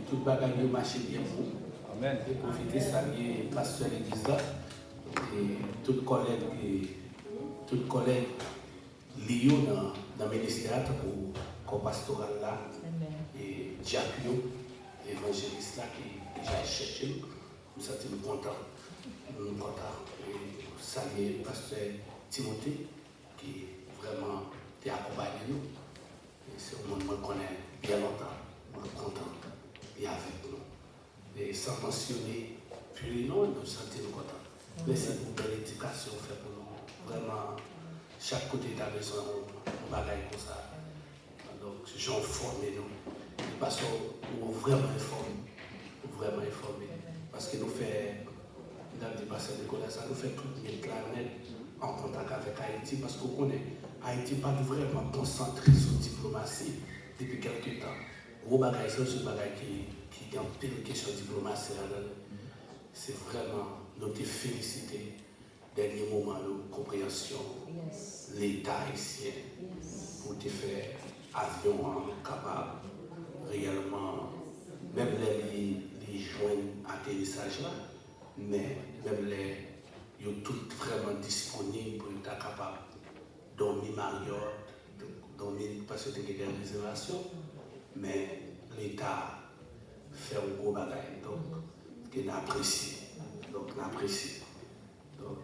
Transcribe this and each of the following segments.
tout le bagage marché bien pour nous. Amen. Et profiter de saluer le pasteur de l'église là, et tout collègue lié dans le ministère pour pastoral là, et Jacques, évangéliste là, qui j'ai cherché, nous sommes contents. Nous sommes contents. Et saluer le pasteur Timothée, qui vraiment t'a accompagné nous. Et c'est un monde qu'on connaît bien longtemps, on est content et avec nous. Et sans mentionner plus les noms, nous sommes contents. Merci pour belle éducation fait pour nous. Vraiment, chaque côté de la maison, on bagaille comme ça. Donc, j'en formé nous. Parce qu'on est vraiment informés. Parce que nous faisons, dans le passé de connaissance, nous faisons toute une planète en contact avec Haïti. Parce qu'on connaît, Haïti n'est pas vraiment concentré sur la diplomatie depuis quelques temps. Gros bagaille, c'est un bagaille qui est en pleine question de diplomatie. C'est vraiment notre félicité. Dernier moment de compréhension, l'État haïtien, pour te faire avion capable, réellement, même les joindre atterrissage là, mais même ils sont tous vraiment disponibles pour être capables de dormir Marriott, dormir parce que tu as des réservations, mais l'État fait un gros bagage, donc, qu'on apprécie. Donc,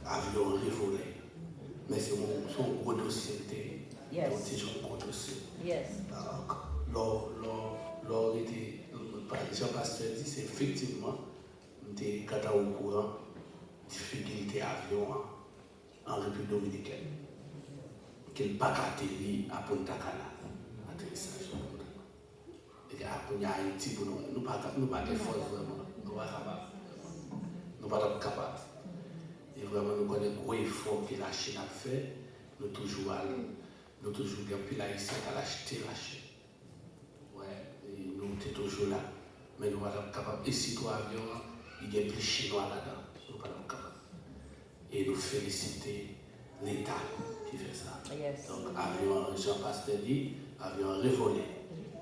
avion révolé. Mais c'est un gros dossier. C'est un gros dossier. Jean-Pasteur dit, c'est effectivement, quand on est au courant, difficulté avion en République dominicaine. Qu'il n'a pas atterri à Punta Cana. Atterrissage à Punta Cana. Et après, il y a Haïti pour nous. Nous ne sommes pas force vraiment. Nous ne sommes pas capables. Et vraiment, nous connaissons gros effort que la Chine a fait. Nous toujours depuis l'Haïtien qui a acheté la Chine. Ouais, et nous sommes toujours là. Mais nous ne sommes pas capables. Et si toi, avion, il y a plus chinois là-dedans. Nous ne sommes pas capables. Et nous féliciter l'État qui fait ça. Donc, avion, Jean-Pasteur dit, avion révolé.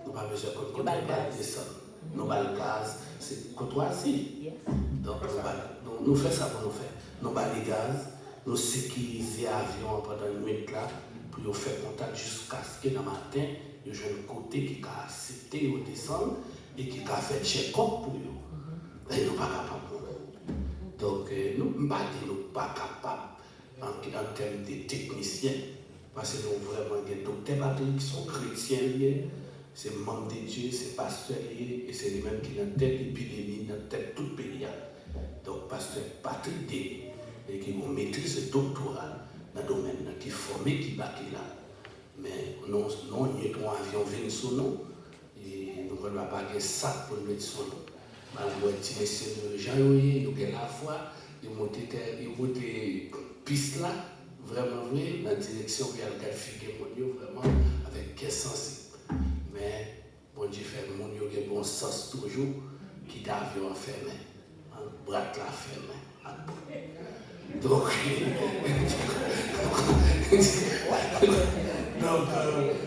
Nous n'avons pas besoin de côté de descendre. Nous avons le gaz, c'est courtoisie. Donc, nous faisons ça pour nous faire. Nous avons les gaz, nous sécurisons l'avion pendant une minute là, pour faire contact jusqu'à ce que dans le matin, il y ait un côté qui a accepté ou descendre et qui a fait check-up pour eux. Et nous ne sommes pas capables. Donc, nous ne sommes pas capables en termes de techniciens, parce que nous avons vraiment des docteurs Patrick qui sont chrétiens liés, c'est membres de Dieu, c'est pasteurs liés, et c'est les mêmes qui ont tête l'épidémie, dans tête tout le pays. Donc, pasteur Patrick D, et qui ont maîtrisé le doctorat dans le domaine, qui est formé, qui est là. Mais non, nous avons un avion venu sur nous, et nous n'avons pas de sac pour nous mettre sur nous. Malgré petit monsieur Jean-Yoye, nous avons la foi, ils ont monté piste là, vraiment vrai, dans la direction où il y a le figure, vraiment avec quel sens. Mais bon Dieu fait, mon Dieu a bon sens toujours, qui d'avion fermé, bras là fermé. Donc,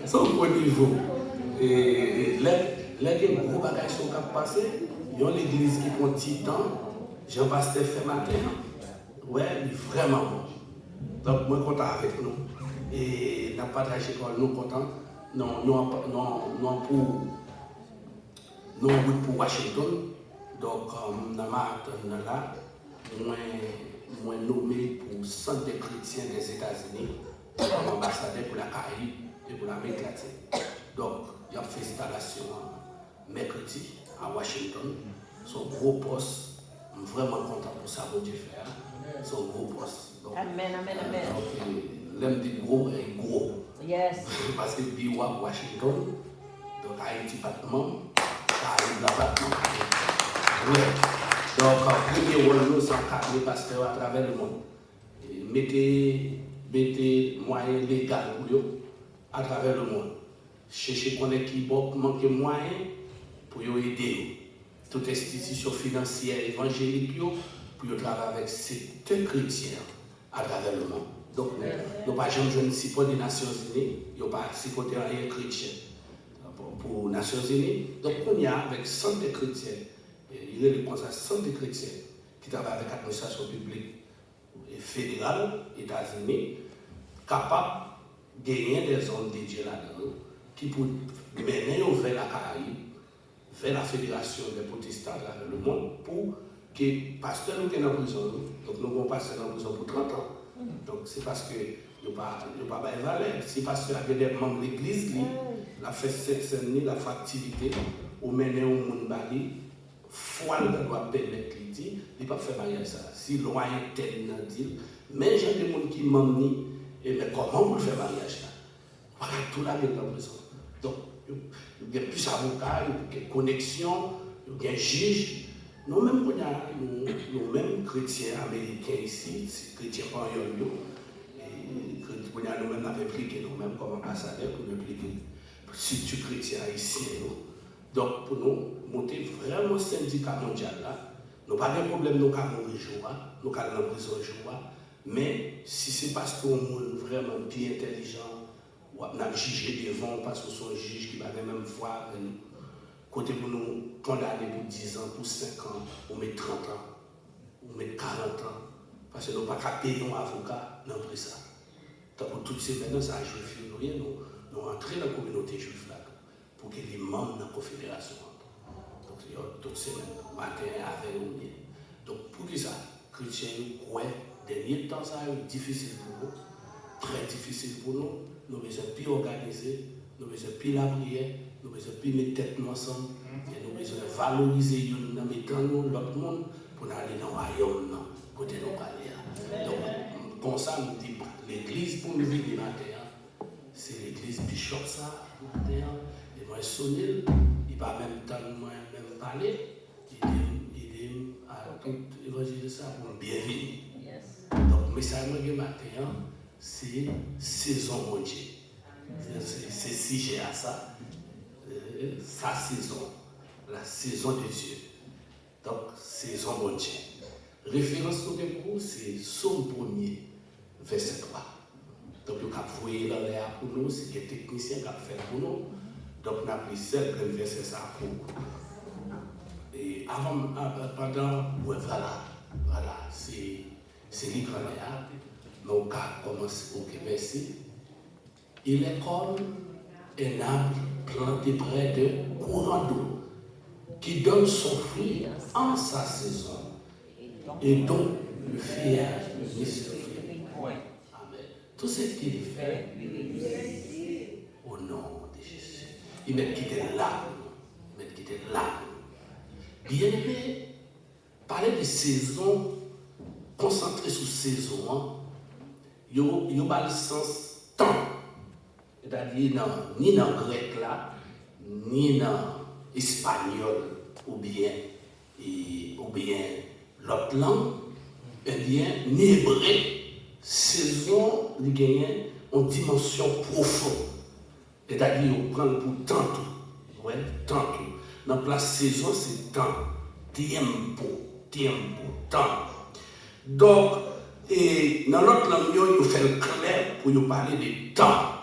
c'est un bon niveau. Et là, il y a gros bagages qui sont passés. Il y a l'église qui prend petit temps. Jean-Pasteur fait matin. Ouais, il est vraiment bon. Donc, moi, content avec nous. Et nous avons partagé avec nous, contents. Non, pour Washington. Donc, dans le marathon là, moi nommé pour centre des chrétiens des États-Unis, comme ambassadeur pour la Caraïbe et pour l'Amérique latine. Donc, il y a fait installation mercredi à Washington. Son gros poste, je suis vraiment content pour ça, bon Dieu faire. Son gros poste. Donc, amen. Donc, l'homme dit gros est gros. Yes. Parce que Biwa, Washington, donc Haïti, département, Caraïbe, département. Oui. Donc, premier rôle, c'est encadrer les pasteurs à travers le monde. Mettez moyens légaux pour eux à travers le monde. Cherchez qu'on ait qui manque de moyens pour aider toute institution financière évangélique pour travailler avec ces deux chrétiens à travers le monde. Donc, nous n'avons pas jamais joué ici pour les Nations Unies, nous n'avons pas ici pour rien chrétien. pour les Nations Unies. Donc, on y a avec centre des chrétiens, il y a des centres des chrétiens qui travaillent avec l'administration publique et fédérale, États-Unis, capables de gagner des zones dédiées là-dedans, qui pour mener vers la Caraïbe, vers la fédération des protestants à travers le monde, pour que les pasteurs nous soient en prison. Donc, nous avons passé en prison pour 30 ans. Donc, c'est parce que nous n'avons pas de valeur. Si le pasteur a des membres de l'église, la fait Saint-Denis, la fait activité, ou mener au monde bali, foi doit permettre de dire, il ne peut pas faire mariage ça. Si loi interne dit, mais j'ai des gens qui m'ont dit, mais comment vous faire mariage là? Voilà, tout là dans la prison. Donc, il y a plus d'avocats, il y a connexion, il y a juge. Nous-mêmes, nous-mêmes chrétiens américains ici, chrétiens en yo-yo, nous-mêmes avons impliqué nous-mêmes comme ambassadeurs pour nous impliquer, si tu chrétien haïtien. Donc, pour nous, monter vraiment le syndicat mondial là, nous n'avons pas de problème, nous avons mourir jour, nous avons en prison jour, mais si c'est parce qu'on est vraiment bien intelligent, ou on a jugé devant, parce que son juge qui va même voir, côté pour nous condamner pour 10 ans, pour 5 ans, ou met 30 ans, ou met 40 ans, parce que nous n'avons pas payer un avocat, non plus ça. Donc pour toutes ces maintenant, ça a joué, nous entrons dans la communauté juive là, pour que les membres de la confédération entrent. Donc il y a toutes ces matin avec nous. Donc pour que ça, chrétiens, ouais, dernier temps, ça a été difficile pour nous, très difficile pour nous. Nous avons besoin de plus organiser, nous avons besoin de plus la prière, nous avons besoin de plus mettre tête ensemble, et nous avons besoin de valoriser nous mettant l'autre monde pour aller dans le royaume, côté nous parler. Donc, comme ça, nous disons, l'église pour nous vivre matin, c'est l'église Bishop ça, matin, et moi, Sonil, il ne va même temps même parler, il dit à tout évangéliste ça pour bienvenue. Donc, le message de matin, c'est saison mon Dieu. C'est sujet à ça, sa saison, la saison de Dieu. Donc, saison mon Dieu. Référence au début, c'est Somme 1er, verset 3. Donc, nous avons voyé dans l'air pour nous, c'est les techniciens qui ont fait pour nous. Donc, nous avons pris seul verset ça pour nous. Et avant, pendant, ouais, voilà, c'est l'écran là. Mon cas commence au Québec. Il est comme un arbre planté près de courant d'eau qui donne son fruit en sa saison et dont le feuillage ne se flétrit point. Amen. Tout ce qu'il fait, au nom de Jésus. Il m'a quitté là. Bien aimé, parler de saison, concentré sur saison, il y a le sens temps. C'est-à-dire, ni dans le grec là, ni dans l'espagnol, ou bien l'autre langue, eh bien, ni hébreu, saison, il gagne une dimension profonde. C'est-à-dire, on prend pour tantôt. Ouais, tantôt. Donc, la saison, c'est temps. Temps. Donc, et dans notre langue, nous fait le clair pour nous parler de temps.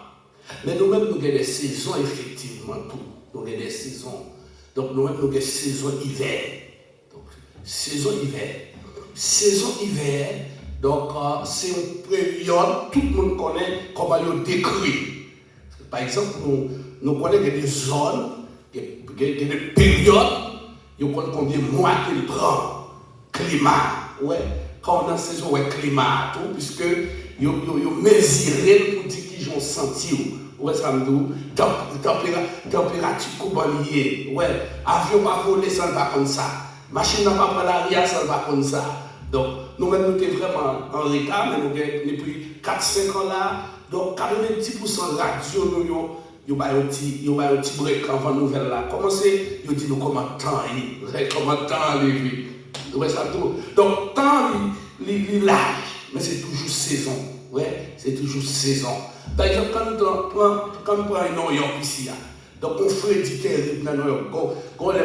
Mais nous-mêmes, nous avons des saisons, effectivement, tout. Nous avons des saisons. Donc, nous-mêmes, nous avons des saisons hiver. Donc, saison hiver, donc, c'est une période, tout le monde connaît comment on décrit. Par exemple, nous connaissons des zones, des périodes, nous connaissons combien de mois qu'il prend. Climat, ouais. Quand on a une saison, ouais, climat, tout, puisque ils mesurent pour dire qu'ils ont senti. Ouais, ça me dit, température combalier, ouais, avion pas voler, ça ne va pas comme ça. Machine n'a pas pris l'arrière, ça ne va pas comme ça. Donc, nous-mêmes, nous sommes vraiment en retard, mais nous avons depuis 4-5 ans là, donc 90% de radio, nous avons un petit break avant la nouvelle là. Comment c'est? Nous disons comment temps, ouais, ça tout. Donc, temps, l'âge, mais c'est toujours saison. Ouais, c'est toujours saison. Par exemple, quand on prend New York ici, donc on fait du terrible dans New York, on a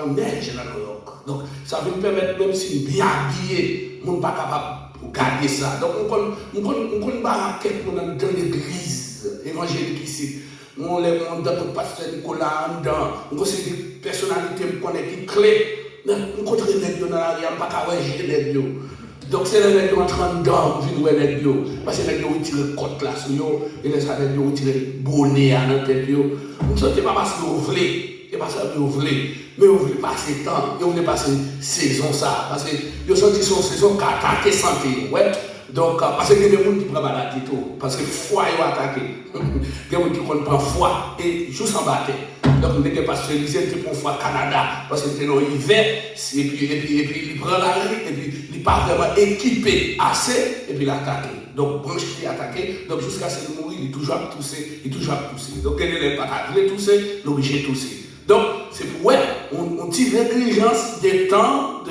une neige dans New York. Donc, ça va nous permettre, même si bien habillé, on n'est pas capable de garder ça. Donc, on ne peut pas dans l'église évangélique ici. on les mondes dans le pasteur Nicolas en dedans, on sait des personnalités qui connaissent qui clé, on contre les nègres dans la rue, on pas qu'à ouais les nègres. Donc c'est les nègres entrant dedans, on vient les nègres, parce que les nègres retirent côte là sur eux, et les nègres retirent bonnet à la tête yo. On ne sait pas parce que vous voulez, c'est pas ça que vous voulez, mais vous voulez passer temps, vous voulez passer saison ça, parce que vous sentez son saison qui attaque santé, ouais. Donc, parce qu'il y a des gens qui prennent maladie tout, parce que le foie est attaqué. Il y a des gens qui prennent foie et juste en bataille. Donc, on n'est pas pasteuriser, tu prends foie Canada, parce que c'est dans l'hiver, et puis il prend la rue, et puis il n'est pas vraiment équipé assez, et puis il attaque. Donc, branche qui est attaqué, donc jusqu'à ce qu'il mourir, il est toujours à tousser, Donc, il n'est pas attaqué, tousser, l'obligé de tousser. Donc, c'est pour, ouais, on tire négligence des temps,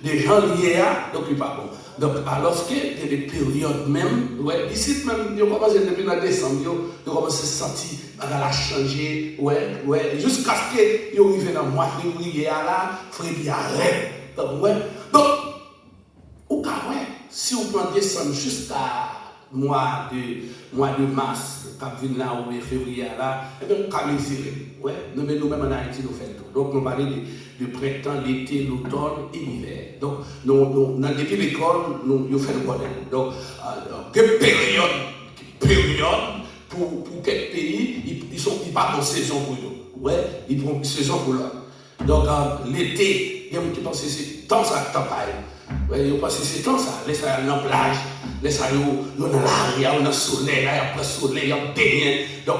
des gens liés à, donc il n'est pas bon. Donc, alors qu'il y a des périodes même, ouais, ici même, ils ont commencé depuis le décembre, ils ont commencé à se sentir, à changer, jusqu'à ce qu'ils arrivent dans le mois de février, là, Frédéric arrête. Donc, si on prend décembre jusqu'à mois de mars, quand vient là, ou février, là, eh bien, on peut mesurer. Nous-mêmes en Haïti, nous faisons tout. Donc, nous parlons de printemps, l'été, l'automne et l'hiver. Donc, depuis l'école, nous faisons le modèle. Donc, des périodes pour quelques pays, ils partent en saison pour nous. Ils prennent une saison pour l'autre. Donc, l'été, il y a qui pensent que c'est temps ça, temps pareil. Ils pensent que c'est temps ça. Laissez ça dans la plage, laissez ça dans l'aria, dans le soleil, il y a le soleil, il y a le bain. Donc,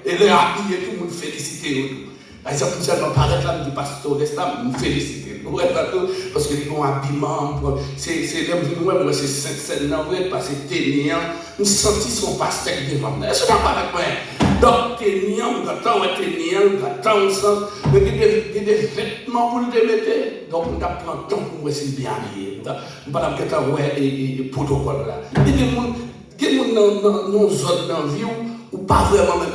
et les habillés, tout le monde félicite. Par exemple, nous allons paraître là, du pasteur d'Estam, nous féliciter. Parce que les bons habillements, c'est l'homme, c'est Saint-Saëns, parce que Ténian, nous sentons son pasteur devant nous. Est-ce que vous n'avez pas avec moi? Donc, Ténian, nous attendons au sens, mais il y a des vêtements pour nous mettre. Donc, nous avons le temps pour nous essayer bien habillé. Nous ne pouvons pas avoir un protocole là. Il y a des gens dans nos zones dans la vie ou pas vraiment même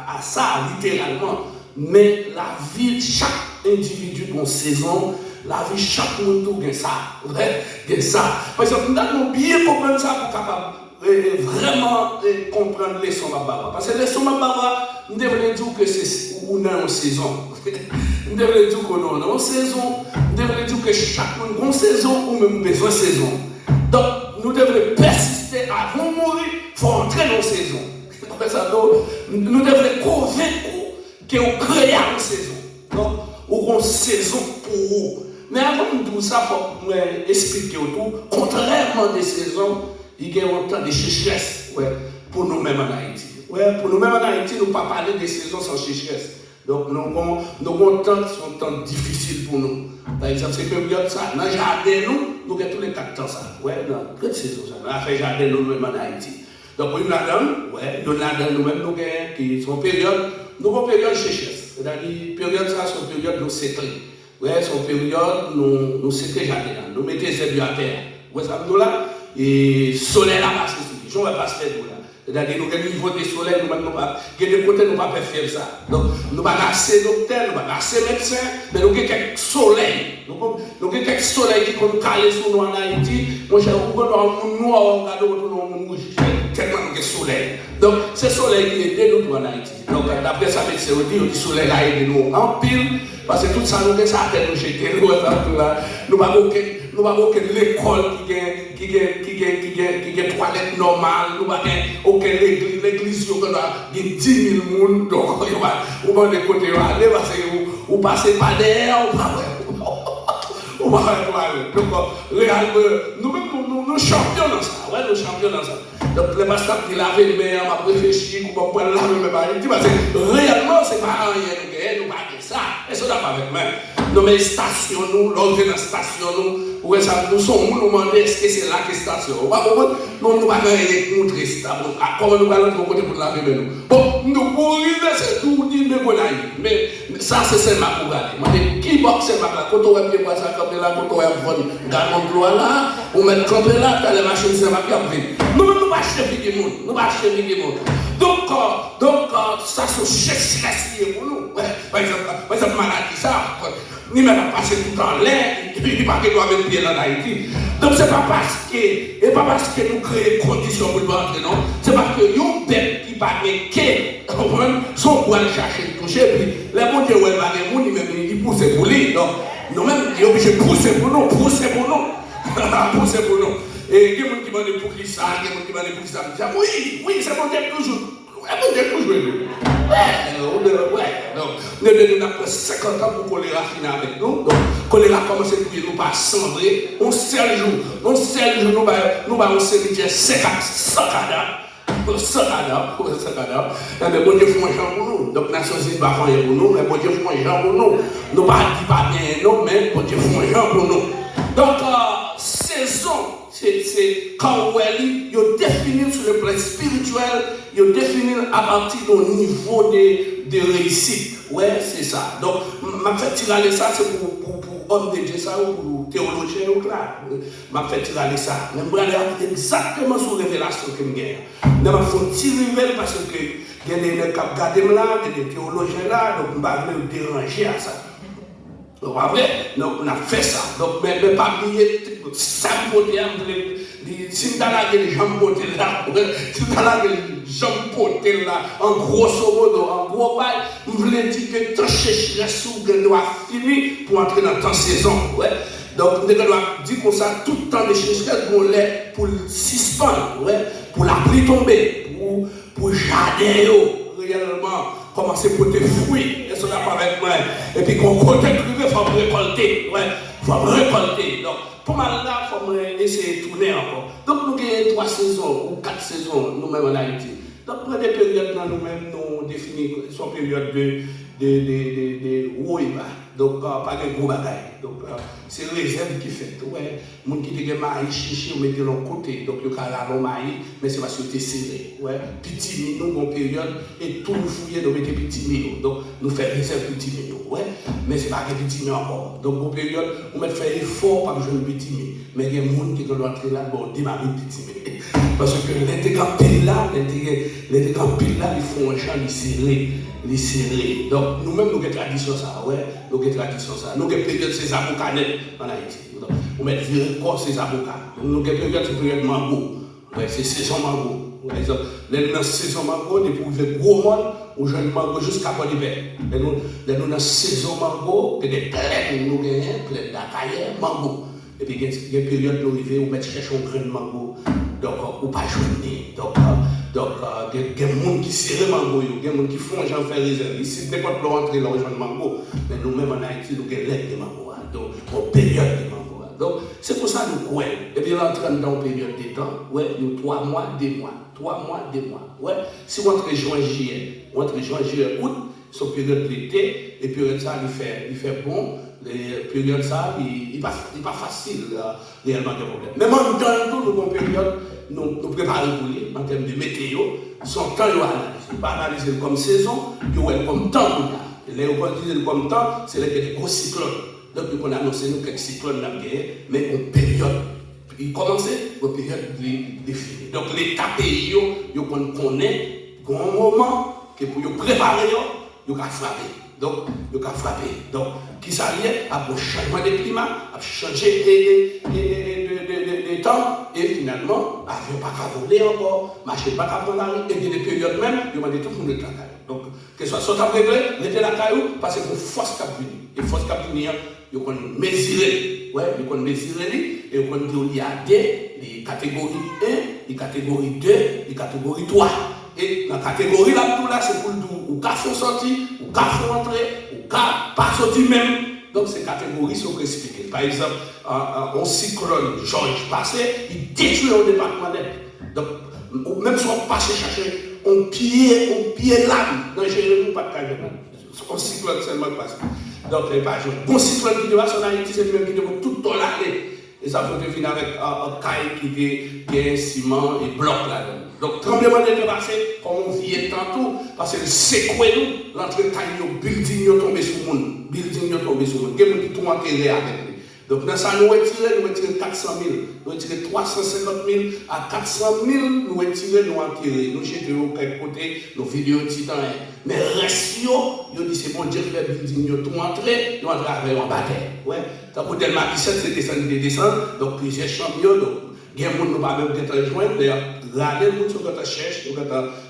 à ça, littéralement. Mais la vie de chaque individu dans saison, la vie de chaque monde a ça. Par exemple, nous devons bien comprendre ça pour capable vraiment comprendre les leçons Mababa. Parce que les leçons Mababa, nous devons dire que c'est une saison. Nous devons dire qu'on a une saison, nous devons dire que chaque monde a une saison ou même besoin de saison. Donc, nous devons persister avant de mourir, il faut entrer dans la saison. Nous devons convaincre que vous créez une saison. Donc, vous avez une saison pour vous. Mais avant de tout ça, il faut expliquer tout. Contrairement des saisons, il y a autant de sécheresse pour nous-mêmes en Haïti. Pour nous-mêmes en Haïti, nous ne pouvons pas parler de saisons sans sécheresse. Donc, nous avons un temps difficile pour nous. Par exemple, c'est que dans le jardin, nous avons tous les 4 temps. Dans toute saison, nous avons fait jardin nous-mêmes en Haïti. Donc, nous avons nous-mêmes, qui sont période. Nous avons une période de sécheresse. C'est-à-dire, période ça, c'est une période de sécher. C'est une période nous sécher jardin. Nous mettons les herbes à terre. Ça veut dire là, et le soleil là passe ici. Je ne vais pas passer là. C'est-à-dire, nous avons un niveau de soleil, nous avons des côtés, nous ne pouvons pas faire ça. Donc, nous ne pouvons pas assez docteur, nous ne pouvons pas assez médecin, mais nous avons quelques soleils. Nous avons quelques soleils qui sont calés sur nous en Haïti. Moi, j'ai un noir, on regarde autour de nous rouge. Tellement de soleil. Donc, c'est le soleil qui aide nous en Haïti. Donc, d'après ça, médecin, on dit que le soleil a aidé nous en pile, parce que tout ça, nous avons ça à terre, nous jeter, nous n'avons pas l'école qui a toilette normale, nous n'avons aucune l'église qui a 10 000 personnes, donc, on va de côté, parce que vous passez pas derrière, on va aller. Donc, nous-mêmes, nous champions dans ça. Nous champions dans ça. Donc, les masters qui lavent les mains, on va réfléchir, on va prendre laver mes mains. Parce que réellement, ce n'est pas rien, nous ne pas ça. Et ça, on n'a pas avec moi. Nous mettons station, l'ordre de la station, nous sommes nous demander est-ce que c'est là que station. Nous ne pouvons pas montrer ça. Comment nous allons de côté pour laver les mains. Bon, nous pouvons arriver, c'est tout dit, mais ça, c'est seulement pour regarder. Qui boxe c'est là? Quand on va bien voir ça, quand on va voir garde de loi là, on met le campé là, tu as les machines, c'est ma pied. Nous ne pouvons pas acheter des monde. Nous ne pouvons pas acheter des monde. Donc, ça, c'est stress pour nous. Par exemple, maladie, ça, ni même passer tout en l'air, il n'y a pas que doit mettre pied dans Haïti. Donc, ce n'est pas parce que nous créons des conditions pour nous entrer, non. C'est parce que nous, bête qui qui pas qu'est, son pour aller chercher, toucher, puis les bon Dieu, ouais, il pousse pour lui. Donc, nous-mêmes, il est obligé de pousser pour nous, pousser pour nous. Pousser pour nous. Et il y a des gens qui demandent pour qui ça, il y a des gens qui demandent pour qui ça. Oui, c'est bon Dieu toujours. C'est bon Dieu toujours. Ouais. Donc, nous avons 50 ans pour choléra finir avec nous. Donc, choléra commence à prier, nous pas cendrer. On seul jour, nous allons se dire 100 cadavres. 100 cadavres. Mais bon Dieu fait un genre pour nous. Donc, la société va faire pour nous, mais bon Dieu fait un genre pour nous. Nous ne pas bien, non, mais bon Dieu fait un genre pour nous. Donc, saison, c'est quand il définit sur le plan spirituel, il définit à partir d'un niveau de réussite. Ouais, c'est ça. Donc, je fais tirer ça, c'est pour homme de Dieu, ça, ou pour théologien, ou là. Je fais tirer ça. Mais je vais exactement sur la révélation que je gagne. Mais je fais tirer parce que il y a des gens qui regardent là, il y a des théologiens là, donc je ne vais pas déranger à ça. Donc, après, on a fait ça. Donc, mais pas oublier, ça côté, si tu as les jambes potées là, si tu as les jambes potées là, en grosso modo, en gros bail, je voulais dire que ton chercheur doit finir pour entrer dans ta saison. Ouais. Donc, on doit dire comme ça, tout le temps, les chercheurs pour suspendre, ouais, pour la pluie tomber, pour jardin, réellement. Commencer pour tes fruits, et cela pas avec moi. Et puis qu'on côté privé, il faut récolter. Ouais, il faut récolter. Donc, pour mal là, il faut essayer de tourner encore. Donc, nous avons 3 saisons ou 4 saisons, nous-mêmes en Haïti. Donc, nous avons des périodes, nous-mêmes, nous définissons son période de haut et bas. Donc, pas de gros bagailles. Donc, c'est réserve qui fait. Ouais, les gens qui ont maïs, chichi, on met de l'autre côté. Donc, il y a la maïs, mais c'est parce que c'est serré. Ouais, petit nous, en période, et tout nous fouiller, nous mettons petit millions. Donc, nous faisons réserve petit millions. Ouais, mais c'est pas que petit millions encore. Donc, en période, on met faire effort pour jouer le petit million. Mais il y a des gens qui doivent entrer là, bon, démarrer petit million. Parce que les grands piles là, ils font un champ, les serrés. Donc, nous-mêmes, nous avons des traditions ça. Ouais, nous avons des traditions ça. Nous avons des périodes, c'est avocats net en Haïti. Donc, on met virer corps, c'est avocats. Nous avons des périodes, c'est période mango. Ouais, c'est saison mango. Par exemple, dans la saison mango, depuis qu'on fait gros monde, on joue mango jusqu'à Port d'hiver. Dans la saison mango, il y a des plaines, nous gagnons, plaines d'Akaïe, mango. Et puis, il y a une période où on met chercher un grain de mango. Donc, on ne pas journée. Donc, il y a des gens qui serrent mango, il y a des gens qui font j'en fais réserve. Ici, n'importe quoi rentrer dans le mango. Mais nous-mêmes en Haïti, nous avons l'aide de mango. Donc, en période de mango. Donc, c'est pour ça que nous croyons. Et puis, l'entrée dans une période de temps, ouais, nous 3 mois, 2 mois. 3 mois, 2 mois. Ouais. Si on entre juin, juillet, août, c'est une période d'été, et période ça, il fait bon. Les périodes ça, il n'est pas facile réellement de problème. Même en temps tout, nous avons une période, nous préparons pour lui, en termes de météo, son temps, il va analyser. Pas analyser comme saison, il va comme temps pour lui. Les gens comme temps, c'est les gros cyclones. Donc, on a annoncé nous quelques cyclones dans mais en période. Il commençait en période définie. Donc, l'État pays, il connaît un moment que pour préparer, il va frapper. Donc, il va frapper. Donc, qui s'allie à un changement de climat, à changer de temps, et finalement, l'avion pas qu'à voler encore, marcher pas qu'à prendre la rue, et puis des périodes même, il va tout pour le travail. Donc, que ce soit soit à régler, mettez la caillou, parce que c'est une force cap venir. Et force cap venir, il faut mesurer. Ouais, il faut mesurer, et il faut dire qu'il y a des catégories 1, des catégories 2, des catégories 3. Et dans la catégorie là, tout là, c'est pour le tout. Ou qu'à faire sortir, ou qu'à faire entrer, ou qu'à pas sortir même. Donc, ces catégories sont expliquées. Par exemple, un cyclone George passé, il détruit un département net. Donc, même si on passe chercher un pied lame, dans Jérémie, pas de cas. Un cyclone seulement passé. Donc, il n'y a pas de bon cyclone qui doit en Haïti, c'est même qui doit tout dans l'année. Et ça faut venir avec un caille qui est ciment et bloc là-dedans. Donc, tremblement de terre passé, comme on vit tantôt, parce que c'est quoi nous, l'entrée caille, building est tombé sur le monde. Building est tombé sur le monde. Il y a des gens qui sont enterrés avec lui. Donc, dans ça, nous retirons 400 000, nous retirons 350 000 à 400 000, nous retirons, nous enterrons. Nous jetons au quelque côté, nos vidéos titan. Mais reste, nous disons, c'est bon Dieu, fait building, nous tout entré, nous entrons avec un bataille. Ouais. Donc, pour Delma 17, c'est descendu, donc plusieurs champions. Donc, il y a des gens qui ne peuvent pas même être rejoints. D'ailleurs, râler, nous quand on cherche, nous quand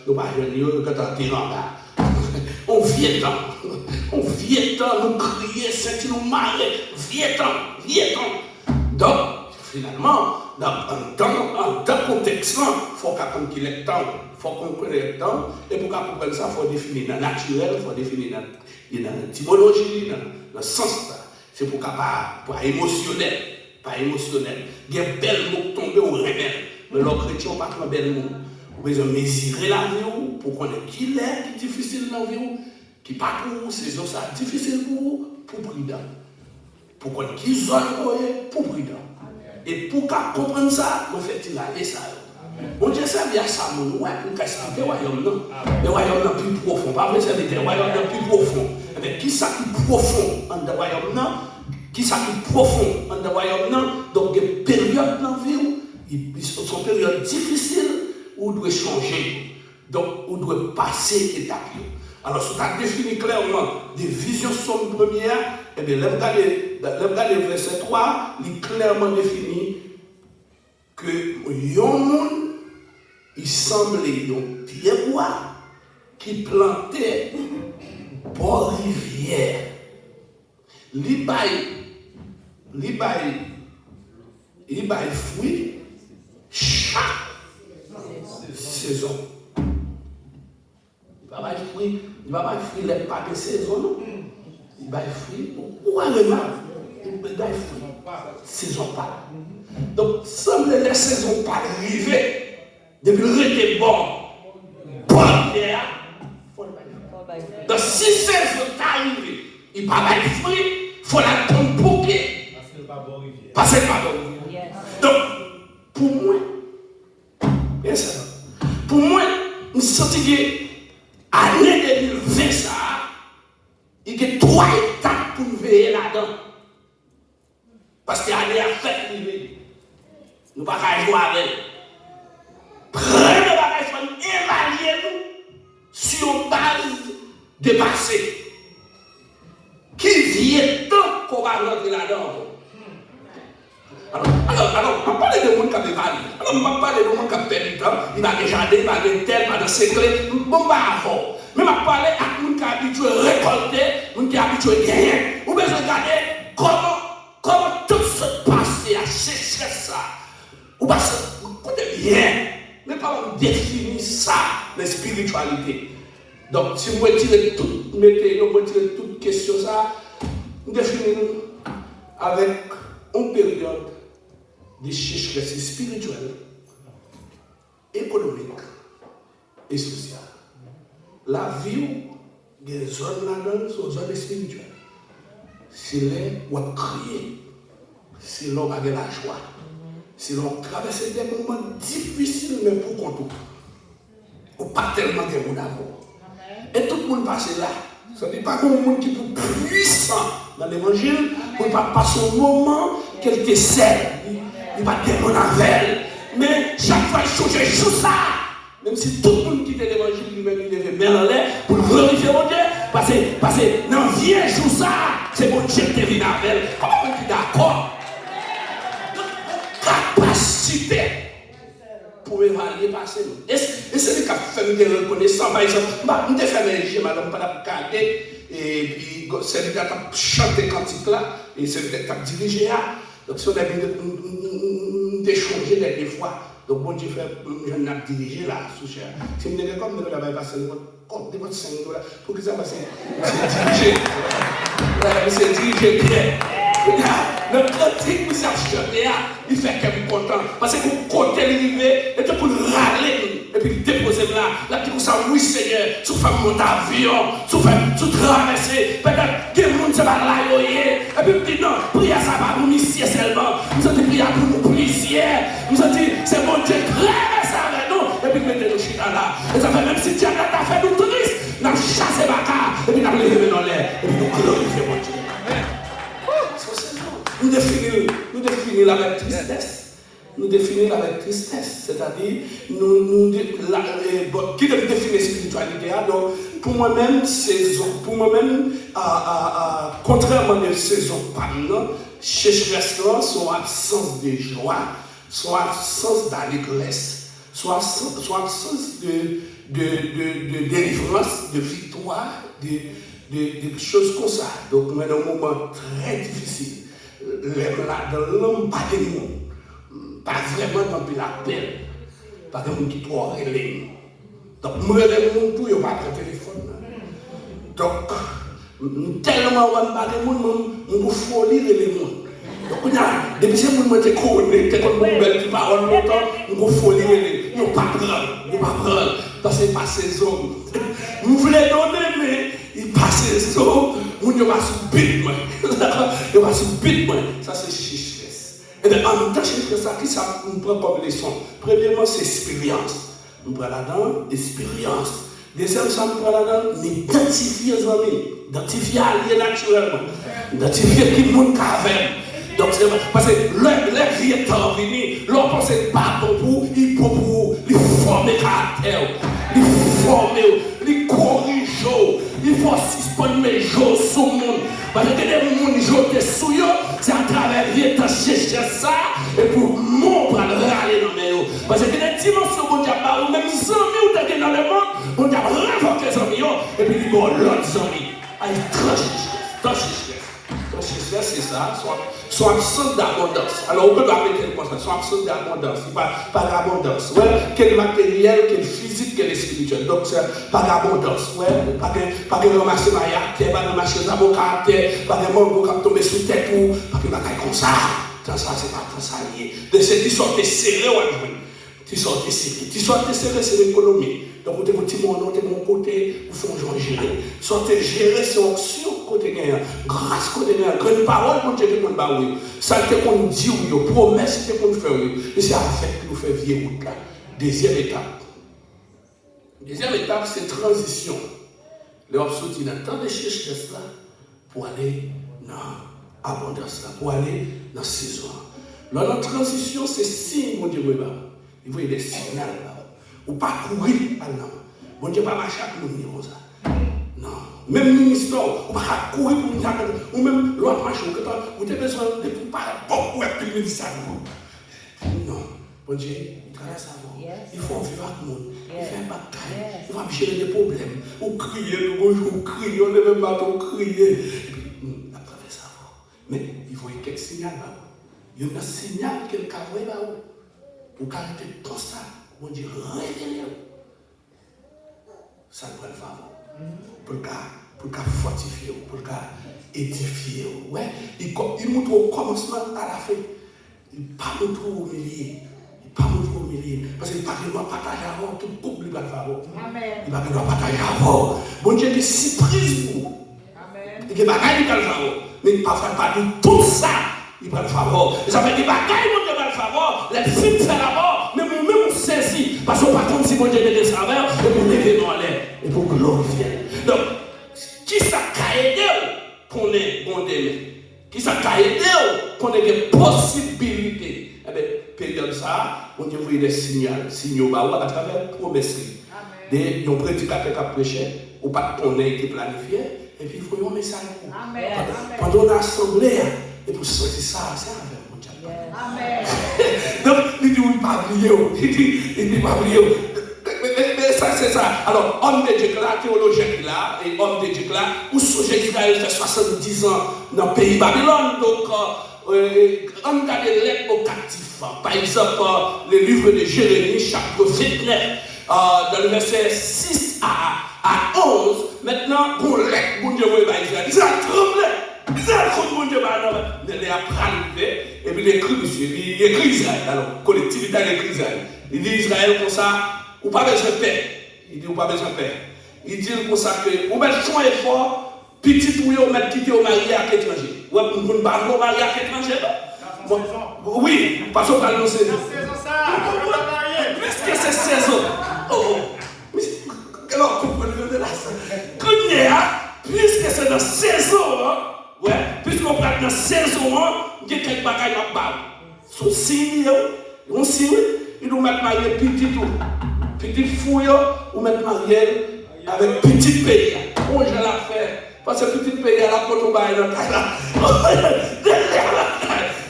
on pas jeunes, quand on terrain là. On vient on vient nous crier, c'est nous marrer, vient donc finalement dans contexte là, faut qu'on qu'il est temps, faut qu'on connaisse le temps et pour qu'on comprenne ça, faut définir dans naturel, faut définir dans l'étymologie, dans le sens là. C'est pour pas émotionnel, il y a belle mot tomber au rebelle, mais les chrétiens pas de belle mot. Vous besoin mesurer la vie pour connaître qui est difficile dans la vie, qui pas pour vous, c'est ça difficile pour vous, pour prudent. Pour connaître qui zone pour prudent. Et pour comprendre ça, on fait tirer ça. Bon Dieu, ça vient à ça, mon ouais, pour expliquer le royaume, non. Le royaume est plus profond. Pas vrai, c'est le royaume est plus profond. Mais qui ça qui profond en le royaume, non? Qui ça qui profond en le royaume, non? Donc, des périodes dans la vie, sont des périodes difficiles où on doit changer. Donc, on doit passer étape. Alors, si tu as défini clairement des visions sur le premier, eh bien, le verset 3, il est clairement défini que un monde, il semblait un pied bois qui plantait bord rivière. Il baille fruit chaque saison. Il va pas fruit, les pas de saison, non. Il va fruit, ou à le mal, il va fruit, saison pas. Donc, semble les saisons pas arriver, depuis le rete bon terre, donc si saison arrive, il va pas fruit, il faut la tombe bouquet. Parce que c'est pas bon. Donc, pour moi, je sens que l'année 2020, ça, il y a 3 étapes pour nous veiller là-dedans. Parce que l'année a fait arriver. Nous ne pouvons pas jouer avec. Prenez le bagage, évaluez-nous sur base de passé. Qui vient tant qu'on va rentrer là-dedans. Alors, on parle de monde qui a des valeurs. Alors, on parle de monde qui a perdu du temps. Il va des jardins, il va des terres, il va des secrets. Bon, bah, mais on parle à monde qui est habitué à récolter, monde qui est habitué à gagner. Vous besoin de regarder comment tout se passe à chercher ça. Vous passez, vous connaissez bien. Mais pas on définit ça, la spiritualité. Donc, si vous retirez toute question, ça, vous définissez avec une période de sécheresse spirituelle, économique et sociale. La vie des zones là-dedans sont zones spirituelles. C'est là où on crie, c'est là où on a la joie, c'est là où on traverse des moments difficiles, mais pour qu'on tout. On pas tellement de monde d'amour. Et tout le monde passe là. Ce n'est pas comme un monde qui est puissant dans l'évangile pour ne pas passer un moment qu'elle te sert. Il va dire mon avec. Mais chaque fois que je joue ça, même si tout le monde quitte l'évangile lui-même, il devait mettre en l'air pour glorifier mon Dieu. Parce que dans vie, joue ça, c'est mon Dieu qui vient avec. Comment on est d'accord? Capacité pour évaluer passer. Et c'est le cas de faire une reconnaissance. Par exemple, je vais faire mes jeux, madame, pas de et puis c'est le gars qui a chanté cantique là, et c'est le gars qui a dirigé là. Donc si on a d'échanger des fois, donc bon Dieu fait, je n'ai dirigé là, sous cher. Si je me comme je vais passer compte de votre 5 $, pour que ça passe, c'est dirigé bien. Le cantique que ça chante, il fait qu'elle est content. Parce que vous comptez l'arrivée, et pour râler, et puis déposer là, là, puis ça, oui Seigneur, tu fais monter avion, tu traverser, peut-être que le monde ne va pas là, et puis non, prière ça va pour initier seulement, nous avons dit prière pour nous policiers, nous avons dit c'est mon Dieu, traverse ça avec nous, et puis mettez nos chita là. Et ça fait même si Dieu a fait nous touristes, nous avons chassé Baka, et puis nous avons levé dans l'air, et puis nous glorifions mon Dieu. Nous définissons avec tristesse. Nous définissons avec tristesse. C'est-à-dire, qui définit la spiritualité? Donc, pour moi-même, contrairement à saison panne, sécheresse, son absence de joie, son absence d'allégresse, soit absence de délivrance, de victoire, de choses comme ça. Donc, on est dans un moment très difficile. Dans l'homme, pas de monde. Pas vraiment dans la peine. Pas de monde qui doit relayer. Donc, moi, les gens, tout, ils n'ont pas de téléphone. Donc, tellement, on n'a pas de monde, on peut folie les gens. Donc, depuis que je suis connecté, comme une belle parole, on peut folie les gens. Ils ne pas prendre. Parce que pas ces hommes. Vous voulez donner, mais il passe ces hommes. On va se bite, il va se bite. Ça, c'est chichesse. Et en même temps, chichesse, ça, qui ça nous prend comme leçon? Premièrement, c'est expérience. On prend là-dedans, expérience. Deuxième, ça nous prend là-dedans, identifier les amis. Identifier alliés naturellement. Identifier qui monte qu'avec. Donc, c'est parce que les vie est venue, l'on pense pas pour il faut former caractère, il former, il corrige, il faut suspendre mes jours sur le monde. Parce que les gens qui sont sous c'est à travers les temps chercher ça, et pour mon bras râler dans les yeux. Parce que les dimensions qu'on a, même les amis ou dans le monde, on a révoqué les amis, et puis ils vont l'autre amis. Il tranche. C'est ça, soit absent d'abondance. Alors, on peut appeler quelque chose, soit absent d'abondance, pas d'abondance. Ouais, quel matériel, quel physique, quel spirituel. Donc, c'est pas d'abondance. Ouais, pas de ramasser ma yate, pas de ramasser les avocats, pas de monde qui tomber sous tête ou pas de bagaille comme ça. Ça, c'est pas tout ça lié. De ce qui sont serrés, tu sortes serré, c'est l'économie. Donc, vous êtes petit monde, de mon côté, vous faites gérer. Sortez gérer, c'est option côté gagnant. Grâce côté gagnant. Grande parole, mon Dieu, qu'on va oui. Ça, c'est qu'on dit, oui, promesse, c'est qu'on fait, oui. Et c'est avec qui nous fait vieille route là. Deuxième étape, c'est transition. Les options qui n'attendent de chercher cela pour aller dans l'abondance, pour aller dans la saison. Là, la transition, c'est signe, mon Dieu, il faut des signaux là. Ou pas courir là. Bon Dieu, pas marcher avec nous comme ça. Non. Même ministre, ou pas courir pour nous. Ou même l'autre marche, vous avez besoin de préparer beaucoup de ministère. Non. Bon Dieu, il traverse avant. Il faut vivre avec nous. Il fait un bataille. Il va gérer des problèmes. Ou crier, ou crier, on est même pas on crier. Et puis, il traverse avant. Mais il faut quelques signaux là. Il y a un signal quelqu'un voit là. Pour arrêter tout ça. On dit réveillez-vous. Ça doit le faire. Pour fortifier, pour édifier. Ouais. Il montre au commencement à la fin. Il ne pas montre au milieu. Parce qu'il ne va pas partager avant. Tout le couple va le faire. Il ne va pas partager avant. Bon Dieu, il est si prise pour vous. Il ne va pas le faire. Mais il ne va pas de tout ça. Il va le faire. Ça fait des bagailles, mon Dieu va le faire. Les filles font d'abord. Mais nous-mêmes, on saisit. Parce qu'on ne pas comme si mon Dieu était des saveurs. Et pour lever dans l'air. Et pour glorifier. Donc, qui ça a aidé qu'on ait bon délai? Qui ça a aidé qu'on ait des possibilités? Eh bien, période ça, on dit vous des signaux à travers la promesse. Des prédicateurs qui ont prêché, ou pas qu'on ait été planifié. Et puis, il faut un message. Pendant l'assemblée, et pour sortir ça, c'est avec mon Dieu. Amen. Donc, il dit, il ne pas oublier. Il dit, pas oublier. Mais ça, c'est ça. Alors, homme de Dieu là, théologien là, et homme de Dieu là, où sujet d'Israël fait 70 ans dans le pays Babylone. Donc, on regarde les lettres aux captifs. Par exemple, le livre de Jérémie, chapitre 29, dans le verset 6 à 11. Maintenant, pour lettre, bon Dieu, Israël. Ils ont tremblé. Israël, mon Dieu, il a pris et puis il écrit, monsieur, il écrit Israël. Alors, collectivité, il écrit Israël. Il dit Israël comme ça, ou pas besoin de paix. Il dit ou pas besoin de paix. Il dit comme ça que, ou mettre son effort, petit ou vous mettre quitter au mariage à l'étranger. Ou vous ne parlez pas au mariage à l'étranger, non? Oui, parce qu'on parle de saison. Puisque c'est saison. Alors, comprenez-vous de là? Puisque c'est dans saison, ouais, puisqu'on parle dans saison, il y a quelques bagages à bas. Son signe, on signe, il nous met marié petit fouille, ou mettre marié avec petit pays. Oh, je l'ai fait. Parce que petit pays, à la porte au bail,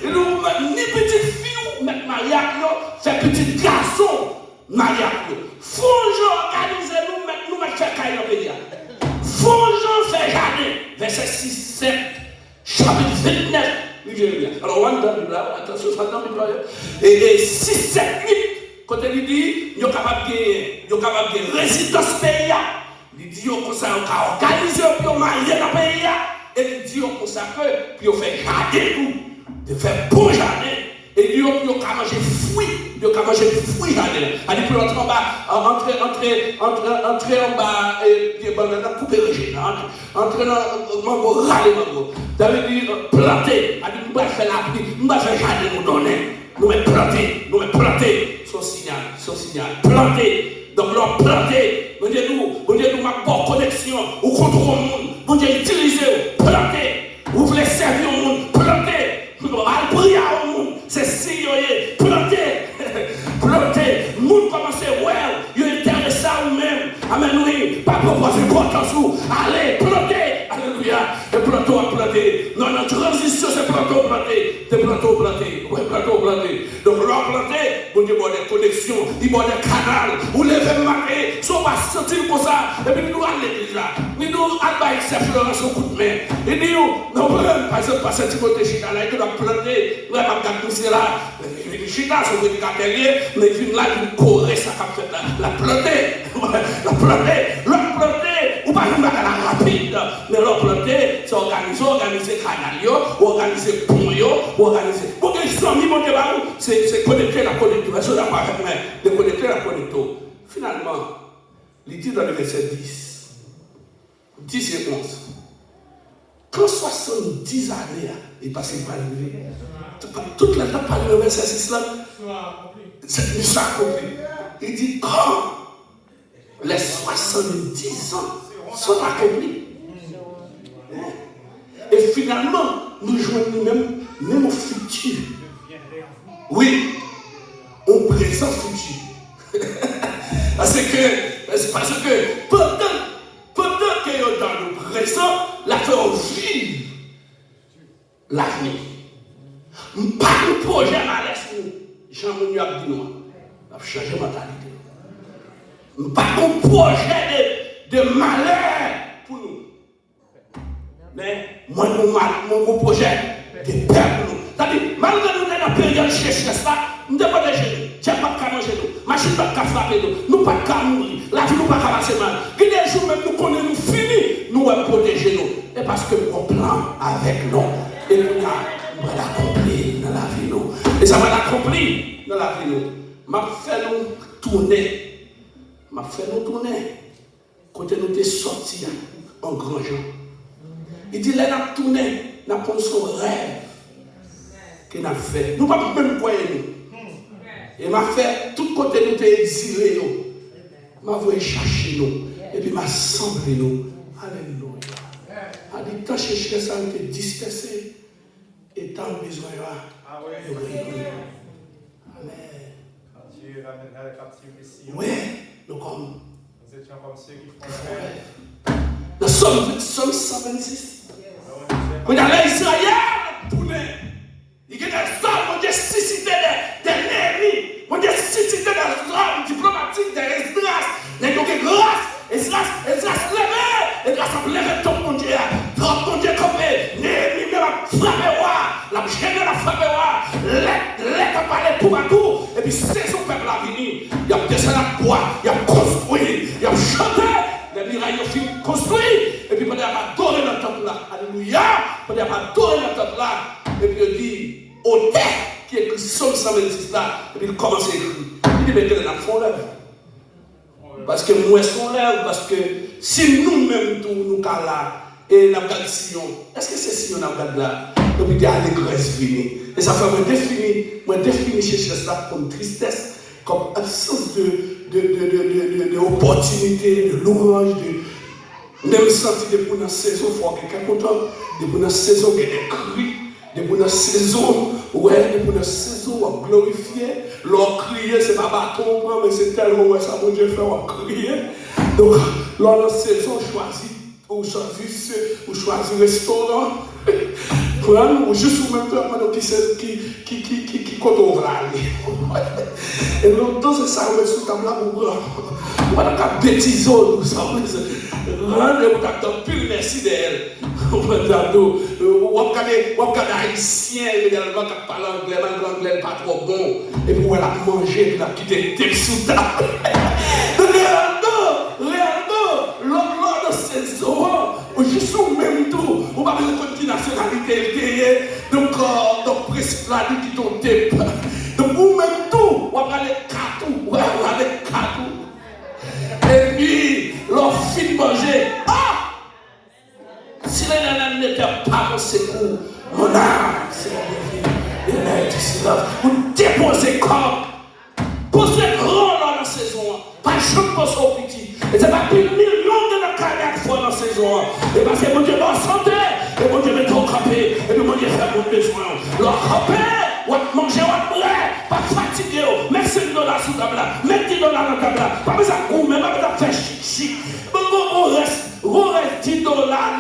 il nous met ni petite fille, ou mettre marié, c'est petit garçon. mariage. Faut organiser nous mettre faire caille dans le pays. Faut faire jardin. Verset 6, 7, chapitre 29. Alors, on va attention, ça dans la Bible. Et 6, 7, 8, quand il dit, il est capable de résidence pays. Il dit, comme ça, on va organiser pour marier dans le pays. Et il dit, comme ça, pour faire jardin tout, de faire bon jardin. Et il dit, on va manger fruits. Il va manger fruits jardin. Il dit, pour entrer en bas, entrer en bas, et couper régional, entrer dans mango, râler mango. David dit, planter. Il dit, on va faire la pluie, on va faire jardin, nous donner. Nous allons planter. Son signal, planter. Donc, l'on planter. Bon Dieu, nous, ma bonne connexion, ou contre le monde. Bon Dieu, utilisez, planter. Vous voulez servir au monde, planter. Al prier au monde, c'est si vous planter. Planter. Le monde commence à voir, vous intéressé à vous-même. Amen, oui. Pas proposer importance vous. Allez, planter. Alléluia. Et planter. Non, transition, c'est planter. C'est planter. Ouais, planter. Donc, l'on planter, bon Dieu, il y a des connexions, il y a des canaux. Vous levez le matin, soit pas sentir comme ça. Et puis, nous allons à l'église là. Nous allons à l'exception sur coup de main. Et nous, non, par exemple, pas cette côté chita là, il doit planter. Nous allons à là. Chita, c'est un médicament, mais il vient là, il court, ça capte la planter. L'autre planter, ou pas une bagarre rapide, mais l'autre planter, c'est organiser canal, organiser pont, organiser. Pour que les amis, mon débat, c'est connecter la connecteur. C'est d'accord avec moi, de connecter la connecteur. Finalement, il dit dans le verset 10 et 11, quand 70 années est passé par l'arrivée, toute la date par le verset 6 là, c'est ça accompli. Il dit quand les 70 ans sont accomplis. Et finalement, nous jouons même au futur. Oui, au présent futur. parce que pendant que est dans le présent, la fait vivre l'avenir. Pas de projet à l'esprit. Jean-Mounou a dit non. Il a changé de mentalité. Pas de projet de malheur pour nous. Mais moi, mon projet de paix pour nous. C'est-à-dire, malgré nous, dans la période de cherchesse là, nous ne devons pas manger. Dieu ne peut pas manger nous. Machine ne peut pas frapper nous. Nous ne pouvons pas mourir. La vie ne peut pas passer mal. Il y a des jours même nous connaissons, nous finis, nous allons protéger nous. Et parce que nous avons un plan avec nous. Et nous allons l'accomplir dans la vie nous. Et ça va l'accomplir dans la vie nous. M'a fait nous tourner. Quand nous sommes sortis en grand gens. Il dit, là, nous avons tourné, nous avons son rêve qu'il a fait. Nous ne pouvons pas même croire nous. Et m'a fait, tout côté nous sommes exilés. M'a voulu chercher nous. Et puis m'a semblé nous. Alléluia. A dit, tant chercher ça, nous sommes dispersés. Et tant besoin de réunir. Quand Dieu ramène la captivité. Oui, nous comme. Nous étions comme ceux qui font le rêve. Dans Somme 126. Quand il y a Israël tourné, il y a des hommes qui ont suscité des ennemis, qui ont suscité des hommes diplomatiques, des Esdras, des grâce, Esdras levé, Esdras a levé ton mon Dieu, campé, Néhémie même a frappé roi, la gêne a frappé roi, l'être a parlé tout partout, et puis c'est son peuple à venir, il a descendu la bois, il a construit, il a chanté. Les murailles ont fini construit. Et puis, il a adoré le temple là. Alléluia. Il a adoré le temple là. Et puis, il dit, au terre qui est écrit Somme 126 là. Et puis, il commence à écrire. Il dit, mais quel est la fond lèvre? Parce que moi, son lèvre, parce que si nous-mêmes, nous sommes là, et nous avons Sion, est-ce que c'est Sion nous avons là? Et puis, il y a l'Église venue. Et ça fait moi définir chez ça comme tristesse, comme absence de opportunité, de louange, de même sentir de pour la saison, il faut quelqu'un content, de pour la saison, il y a des cris, de pour la saison, ouais, de pour la saison, on va glorifier, l'on crier, c'est pas bâton, mais c'est tellement, ouais, ça, mon Dieu, fait, on va crier. Donc, lors de la saison, on choisit restaurant, Ou juste ou même temps, qui compte au vrai. Et longtemps, c'est ça, on met sous table là, on va faire bêtises, tout ça. Rendez-vous dans pile merci d'elle. On va regarder haïtien également qui parle anglais, l'anglais pas trop bon. Et puis on a mangé, puis on a quitté le sous table. Réellement, lors de ces eaux, juste au même tour, on va voir quelle nationalité, donc principe là, qui t'ont été. Donc, ou même tout, on va regarder cartou, et puis, leur film manger. Si les nanas n'étaient pas dans ce coup, mon âme, c'est la vie, vous déposez comme, posez grand dans la saison, pas juste pour son petit. Et c'est pas plus de millions de carrières fois dans la saison. Et parce que mon Dieu va en santé, et mon Dieu met ton crampé, et puis mon Dieu fait mon besoin. Leur crampé, ou manger, ou prêt, pas fatigué, mettre $5 sous table là, mettre $10 dans la table là, pas besoin de goûter, pas besoin de faire chic. On reste $10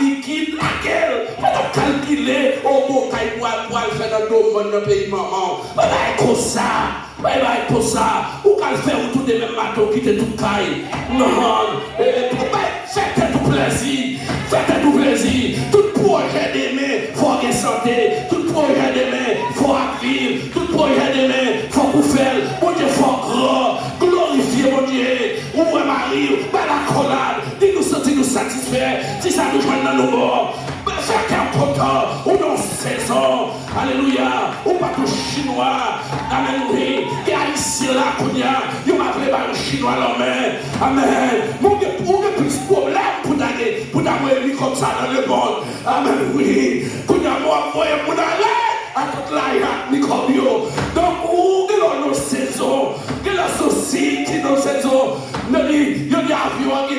liquide, laquelle, pas de calculer, au beau caille pour faire dans le pays maman. Pas comme ça. Pas comme ça. Ou qu'elle fait autour des mêmes bateaux qui te tout caille. Non, faites tout plaisir. Faites tout plaisir. Tout projet d'aimer, faut avoir santé. Tout projet d'aimer, faut vivre. Tout projet d'aimer, faut vous faire. Mon Dieu, faut grand. Glorifier mon Dieu. Ou mon mari, pas la collade. Dis-nous sentir-nous satisfaits. Si ça nous joint dans nos morts. Chacun content, ou dans 16 ans, alléluia, ou pas tout chinois, amen, oui, et ici là, qu'on y a, il m'a appelé par le chinois l'homme, amen, mon Dieu, pour que plus de problèmes pour d'avoir comme ça dans le monde, amen, oui, pour d'avoir envoyé pour aller à toute la microbio, donc, où que l'on nos saisons, que la société dans saison, il y a des avions qui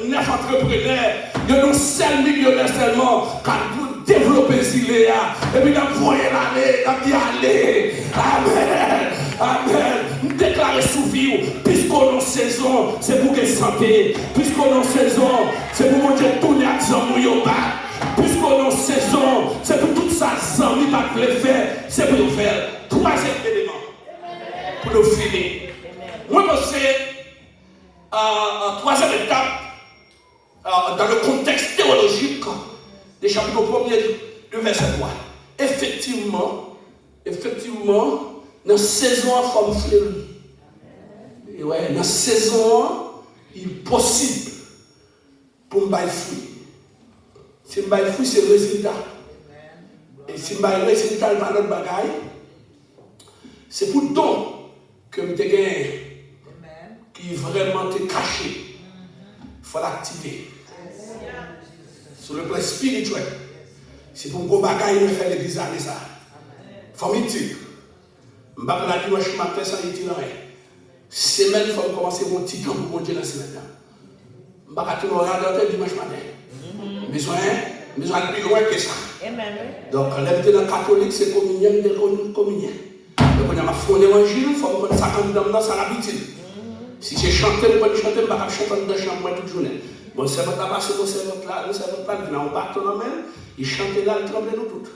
neuf entrepreneurs, il y a nos seuls millionnaires seulement, quand vous développez Ziléa, et puis d'envoyer l'aller, d'y aller. Amen. Amen. Nous déclarons sous vie, puisqu'on a saison, c'est pour que santé. Puisqu'on a saison, c'est pour mon Dieu tourner à Zamouyo bas. Puisqu'on a saison, c'est pour tout ça, Zamouyo pas le faire, c'est pour nous faire. Troisième élément, pour nous finir. Moi, c'est troisième étape. Dans le contexte théologique des chapitres 1er du verset 3. Effectivement, dans la saison, il faut fleurir. Et ouais, dans la saison, il est possible pour me faire fruit. Si je me fruit, c'est le résultat. Et si je me résultat, dans notre bagaille, c'est pour don que je gagne qui vraiment te caché. Il faut l'activer. Sur le plan spirituel. C'est pour gros bagaille me faire l'église à ça. Faut m'utile. Je ne vais pas la dimanche matin sans utile rien. Semaine, il faut commencer mon petit temps pour monter dans la semaine. Je ne vais pas tout le monde dimanche matin. Besoin de plus loin que ça. Donc, l'invité dans le catholique, c'est communion, de communion. Donc, on a fait l'évangile, il faut prendre 50 dames dans sa habitude. Si j'ai chanté, je peux chanter, je vais chanter dans la chambre toute journée. Bon, c'est votre là, c'est votre là, il vient en bâton en même, il chante là, il tremble nous toutes.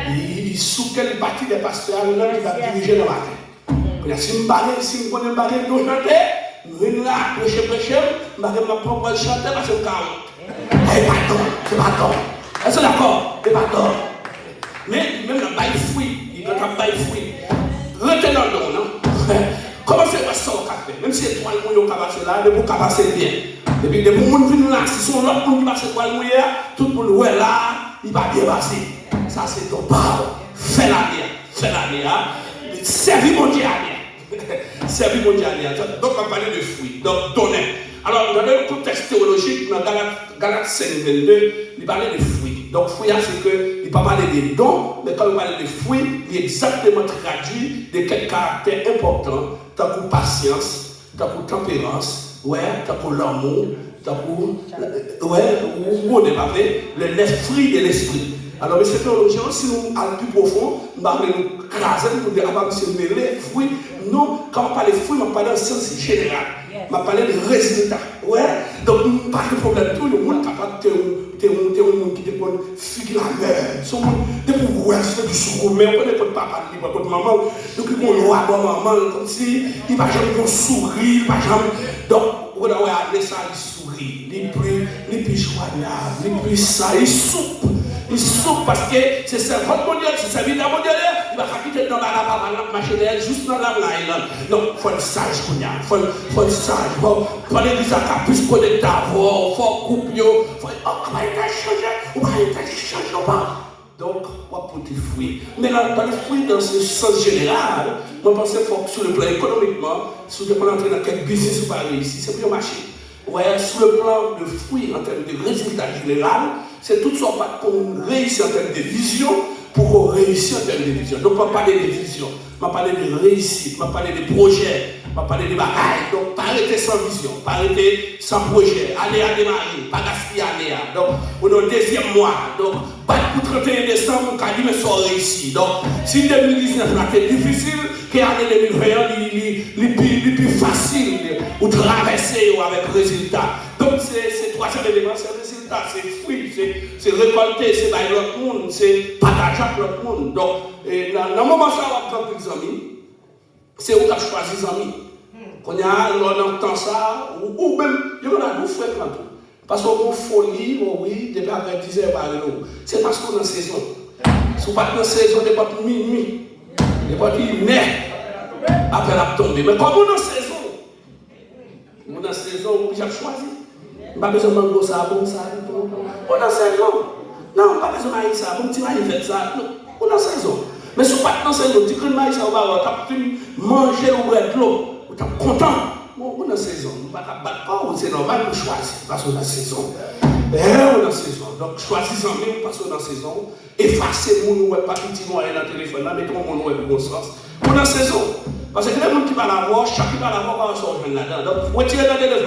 Il sous quelle partie des pasteurs, il va diriger le matin. Si je connais pas de chanter, je viens là, prêcher, je vais pas chanter parce que je suis c'est pas tort. Est-ce que d'accord? C'est pas tort. Mais même dans le bail fruit, il doit avoir bail fruit. Retenez le don, non? Comment c'est que ça au café? Même si c'est toi le mouillot qui passe là, mais vous passez bien. Et puis, les gens qui viennent là, si sont l'autre qui passe toi le mouillot, tout le monde est là, il va bien passer. Ça, c'est ton parole. Fais la bien. Servis mon Dieu à bien. Servis mon Dieu à bien. Donc, on va parler de fruits. Donc, donner. Alors, dans le contexte théologique, dans Galates 5, 22, il parlait de fruits. Donc, fruits, c'est qu'il ne peut pas parler des dons, mais quand il parle de fruits, il est exactement traduit de quel caractère important, tant que patience, tant que tempérance, tant que l'amour, tant que les fruits de l'esprit. Alors, mais cette théologie, si nous allons plus profond, nous allons nous craser pour dire, ah, monsieur, mais les fruits, non, quand on parle de fruits, on parle dans le sens général. On parle de résultats. Donc, Donc, pas de problème, tout le monde est capable de un monde qui dépend de la mère. Son monde, depuis que vous avez du sourd, mais on connaît votre papa, votre maman, donc il y a un roi, maman, comme si il va jamais sourire, il va jamais. Donc, vous avez ça, il sourit, il plus joignable, il plus ça, il soupe. Il soupe parce que c'est servante mondiale, c'est serviteur mondial, il va quitter dans la machine juste dans la line. Donc, il faut être sage, il faut être sage. Il faut l'église à plus connecter à vous, il faut couper, il faut comment il a changé, ou pas il a changé ou pas. Donc, on va porter fruit. Mais dans le fruit, dans ce sens général, je pense qu'il faut que sur le plan économiquement, si vous pouvez entrer dans quel business vous allez réussir, c'est plus un marché. Ouais, sur le plan de fruits, en termes de résultats général, c'est tout ça qu'on réussit en termes de vision pour qu'on réussisse en termes de vision. Donc, on va parler de vision, on va parler de réussite, on va parler de projet, on va parler de bagailles. Donc, pas arrêter sans vision, pas arrêter sans projet. Année à démarrer, pas gaspiller année. Donc, on est au deuxième mois. Donc, pour 31 décembre, on a dit, mais ça réussi. Donc, si 2019 a été difficile, qu'année 2020 est plus facile ou traverser avec résultat. Donc, c'est troisième élément, c'est le résultat, c'est fruit, c'est récolter, c'est bailler l'autre monde, c'est partager avec l'autre monde. Donc, dans le moment où on prend des amis, c'est où tu as choisi des amis. Quand on entend ça, ou même, il y en a deux fréquents. Parce qu'on folie, oui, depuis après 10 heures par jour. C'est parce qu'on est en saison. Si on n'est pas en saison, on n'est pas minuit. On n'est pas né. Après la tomber. Mais comme on est en saison, on est en saison où j'ai choisi. On n'a pas besoin de mango ça, bon ça. On est en saison. Non, on n'a pas besoin de maïs ça, bon petit maïs fait ça. On est en saison. Mais si on n'est pas en saison, tu crées maïs ça, on va manger ou boire de l'eau. On est content. On est en saison. On ne va pas battre, c'est normal de choisir parce qu'on est en saison. On est en saison. Donc, choisissons même parce qu'on est en saison. Effacez mon ou pas petit moyen dans le téléphone. Là, mettons mon ou bon sens. On est en saison. Parce que les gens qui va l'avoir, chacun va l'avoir va sortir là-dedans. Donc, retirez dans les deux.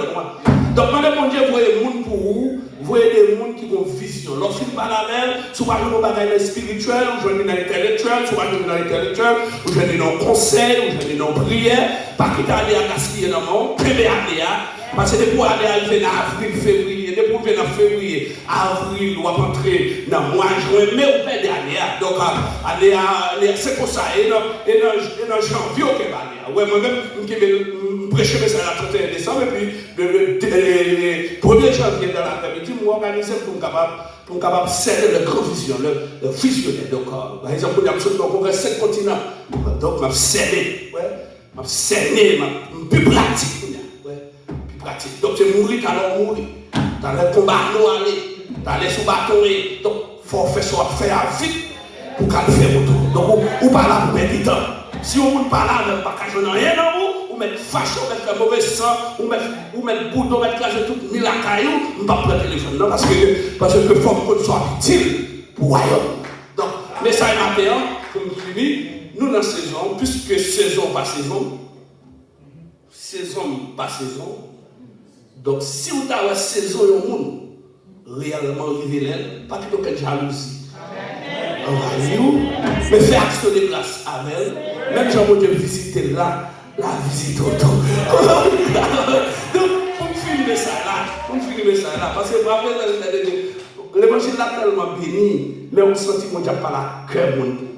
Donc, madame, mon Dieu, vous voyez des gens pour vous, vous voyez des gens qui ont vision. Lorsqu'ils parlent à l'air, soit vous avez dans spirituel, ou vous dans l'intellectuel, soit vous dans l'intellectuel, ou vous dans le conseil, ou vous dans la prière, pas quitter aller à gaspiller dans le monde, premier année, parce que depuis aller à avril, février, depuis venir en février, avril, on va rentrer dans le mois de juin, mais on perd l'année. Donc, c'est pour ça, et dans janvier, on va aller. Ouais, moi-même, je prêche le à 31 décembre, et puis le 1er janvier dans l'après-midi, je m'organise pour capable serrer le grand vision, le visionnaire. Donc, par exemple, il y a absolument congrès 5 continents. Donc, je serré, je serré, je plus pratique. Plus pratique. Donc, tu mourir, tu allais mourir. Tu allais combattre, tu allais sous bâton. Donc, il faut faire ça, faire vite pour qu'elle fasse retour. Donc, on parle là pour mettre du temps. Si on ne parle là, on ne peut pas rien dans vous. Ou mettre fâche, ou mettre mauvais sang, ou mettre boudon, mettre craser toute mille à caillou, on ne peut pas prendre le téléphone. Non, parce que il faut qu'on soit utile pour le royaume. Donc, message matin, pour nous finir, nous dans la saison, puisque saison par saison, donc si vous avez une saison au monde, réellement révélée, pas qu'il y ait aucune jalousie. On va dire, mais faire action de grâce avec elle, même si on peut visiter là, la visite autant. Donc, pour filmer ça là, parce que l'évangile est tellement béni, mais on sent qu'on n'a pas la cœur.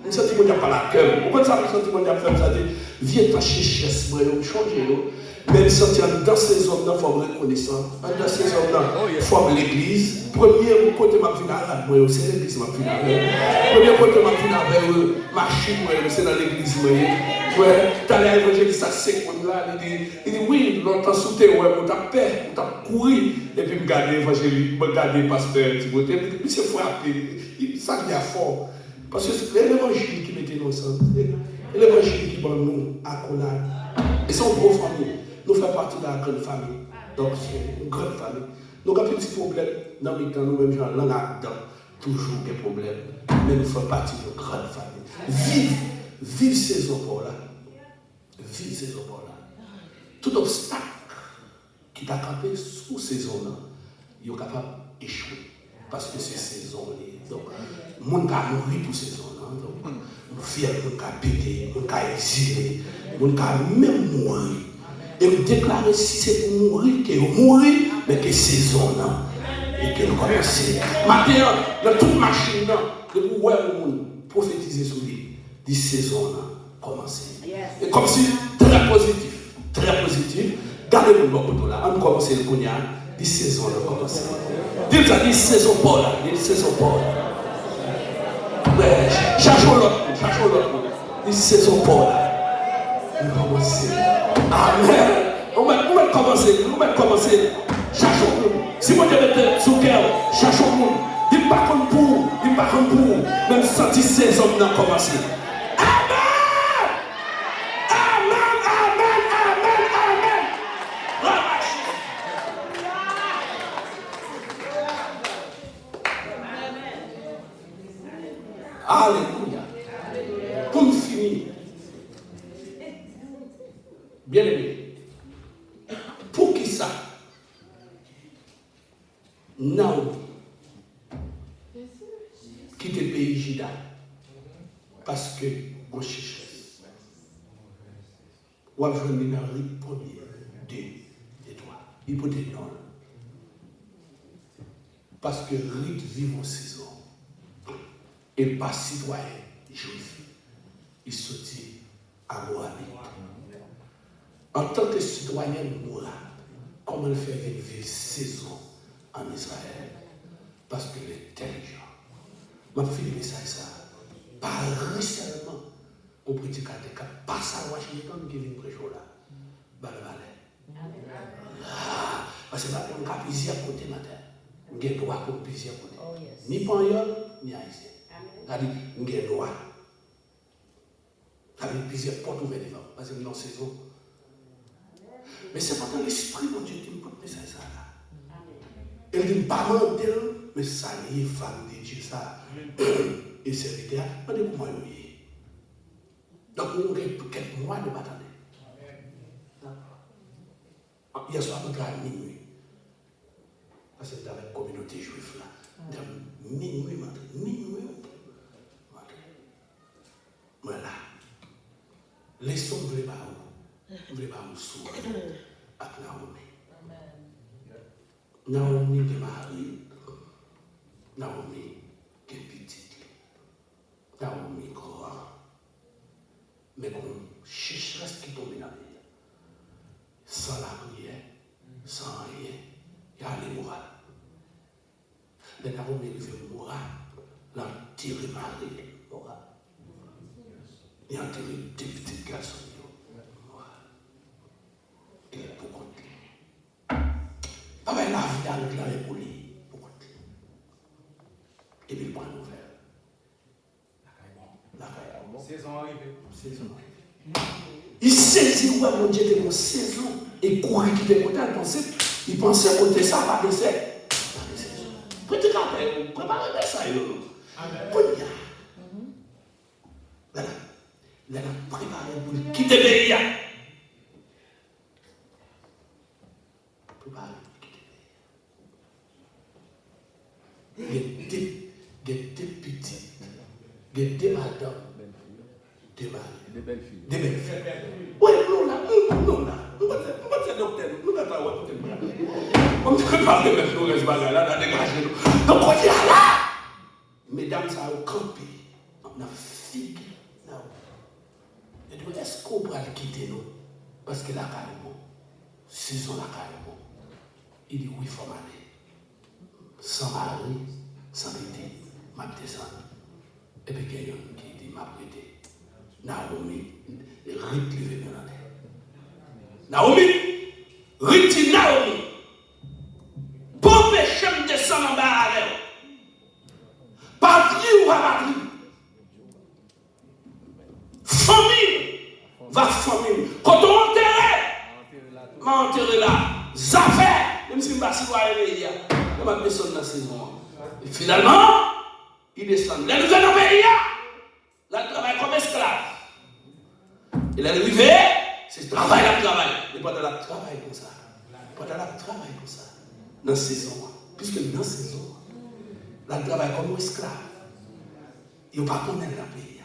On sent qu'on n'a pas la cœur. Pourquoi ça me sent qu'on n'a pas la cœur? Viens t'en chercher, changer. Même sentir dans ces hommes, il faut reconnaissance. Dans ces hommes, il faut l'église. Premier côté ma finale, c'est l'église ma finale. Premier côté ma finale, machine, c'est dans l'église. Tu as l'évangéliste à 5 là, il dit oui, longtemps sous tes ouais, on t'a paix, on t'a couru. Et puis, je regarde l'évangéliste, je regarde le pasteur Timothée, il s'est frappé, ça vient fort. Parce que c'est l'évangile qui mettait nous ensemble. L'évangile qui prend nous à Conal. Et c'est une grosse famille. Nous faisons partie de la grande famille. Donc, c'est une grande famille. Nous avons un petit problème. Dans le temps, nous-mêmes, gens, là-dedans, toujours des problèmes. Mais nous faisons partie de la grande famille. Vive ces opports-là. Vive ces opports-là. Tout obstacle qui t'a campé sous ces zones-là, il est capable d'échouer. Parce que c'est ces zones-là. Donc, le monde a nourri pour ces zones-là. Donc, nous fiers, nous avons pété, nous avons exilé, nous avons même mourir. Et vous déclarez si c'est pour mourir, que vous mourrez, mais que saison, non. Et que vous commencez. Maintenant, dans toute machine, que vous voyez le monde prophétiser sur lui, dit saison, non, commencez. Et comme si, très positif, très positif, gardez le bon là, on commence le cognac, dit saison, non, commencez. Dites ça, dit saison Paul, dit saison Paul. Cherchons l'autre, dit saison Paul. Nous commençons. Amen. On va commencer. Cherchons-nous. Si vous mettez sous cœur, cherchons-nous. Dites pas comme pour. Même sentir ces hommes n'ont commencé. Amen. Alléluia. Pour me finir. Bien aimé. Pour qui ça? Non. Quitte le pays Juda. Parce que on cherche. On va jouer une rite premier, 2 et 3. Il peut être non. Parce que rite vivent en saison. Et pas citoyen juif. Il sortit à Moabit. En tant que citoyen moral, comment le faire vivre saison en Israël? Parce que l'intelligence. Je vais finir ça. Pas récemment, on prédicateur qui passe à Washington qui vient prêcher là. Parce que on a plusieurs côtés dans la terre. On a droit pour plusieurs côtés. Ni Panyol, ni Haïtien. C'est-à-dire, on a droit. Avec plusieurs portes ouvertes devant. Parce que dans la saison. Mais c'est pas dans l'esprit de Dieu qui me porte ça là. Elle dit pas mentir, mais ça y est, femme de Dieu ça. Et serviteur, on dit comment il est. Donc nous avons quelques mois de bataille. Hier soir, on travaille à minuit. Parce que dans la communauté juive là, minuit. Voilà. Laissons vous les barreaux sous avec Naomi. Naomi de Marie. Naomi qui est petite. Naomi grand. Mais qu'on cherche ce qui tombe dans la vie. Sans la prière, sans rien, il y a les morales. Les Naomi veut moral, la tirer Marie moral. Il y a des petits garçons. Il est pour compter. Pas la vie à déclarer pour lui, pour compter. Et puis il prend une nouvelle. La caille. Saison arrivée. Il saisit où mon Dieu était mon saison. Et courir qui était côté, il pensait côté ça va baisser. Prédicateur, préparez ça. Il a préparé pour quitter le pays. Préparé pour quitter le pays. Des petites, des madames, des maris. Des belles filles. Oui, non là. Nous pas faire docteur, nous pas faire ouais peut-être. On ne peut pas mettre nous reste bagarre là, dégager nous. Donc on dit là. Mesdames, ça a campé. On a figue. Et donc est-ce qu'on pourra le quitter nous? Parce que la carrément, saison la carrément. Il dit oui, il faut aller. Sans mari, sans pété, m'a descendre. Et puis il y a un qui dit m'a prêté. Naomi, rite levé dans la terre. Naomi, rite Naomi. Pour péché me descendre en bas à l'air. Patrie ou pas patrie? Famille va famille. Quand on enterre là, ça fait, même si je ne suis pas réveillé, je vais descendre dans la saison. Et finalement, il descend. Là, nous allons dans le pays, là, il travaille comme esclave. Il est arrivé, c'est travail. Et pendant la travail comme ça. Dans la saison. Puisque dans la saison, là, il travaille comme esclave. Il ne va pas connaître le pays.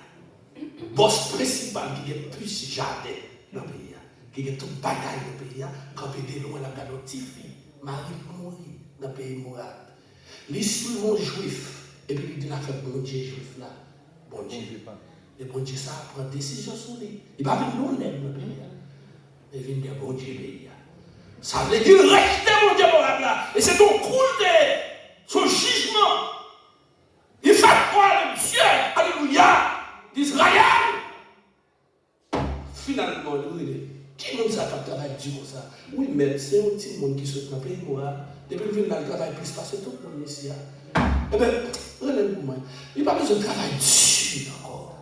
Boss principal qui est plus jardin dans le pays. qui est tout bagaille dans le pays, quand il est loin, la garde petite fille, Marie mourir dans le pays moral. Les suivants juifs, et puis il dit la fête bon Dieu juif là, bon Dieu. Et bon Dieu ça prend décision sur lui. Il va venir nous dans le pays. Il vient dire bon Dieu pays. Ça veut dire rester mon Dieu moral là. Et c'est ton culte, son jugement. Il fait croire le Dieu, alléluia, d'Israël. Finalement, qui nous a travaillé dit comme ça? Oui, mais c'est un petit monde qui se trompe. Depuis le vient dans le travail, plus passer tout le monde ici. Eh bien, relève-moi. Il n'y a pas besoin de travail dur encore.